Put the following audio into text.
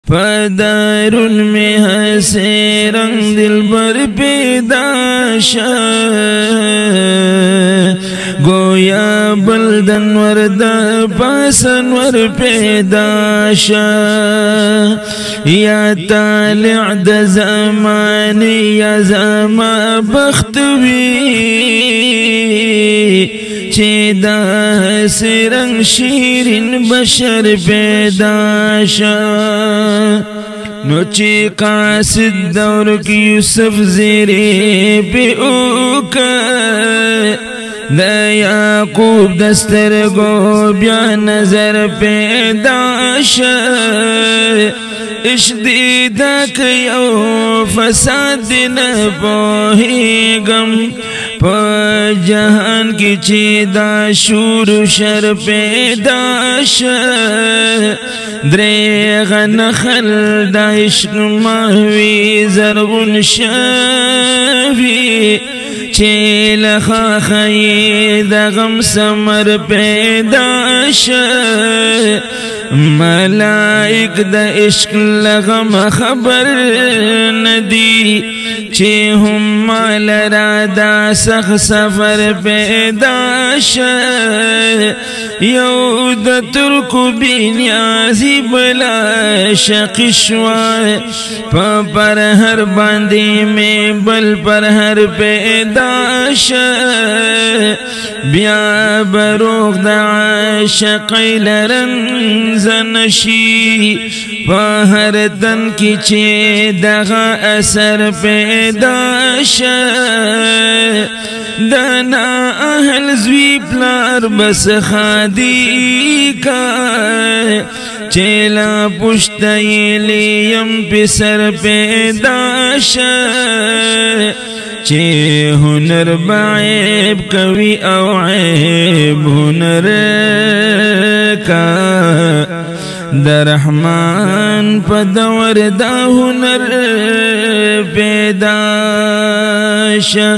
پدارون میں ہنسے رنگ دل بر پیدا شا گویا بلدن وردا پاسن ور پیدا شا یا طالع د زمان یا زما بخت وی چه دا سرنگ شیرین بشر پیدا شا نو چه قاصد دور کی یوسف زیرے پی اوکا دا یعقوب دسترگو بیا نظر پیدا شا اشدیدہ کیو فساد نپوہی غم پا جہان کی چیدہ شور شر پیدا شا دریغ نخل دا عشق ماوی زرغن شاوی چیل خاخی دا غم سمر پیدا شا ملائک دا عشق لغم خبر ندی چه هم مال را دا سخ سفر پیدا شا یو دا ترکو بینیازی بلا شقشوا پا پر ہر باندی میں بل پر ہر پیدا شا بیا بروغ دا عاشقی لرنز نشی پا ہر تن کی چه دغا اثر پیدا شا دانا اہل زوی پلار بس خادی کا چیلا پشتی لیم پسر پیدا شا چه ہنر بعیب کوي او عیب ہنر کا در رحمان پا دور دا ہنر پیدا شا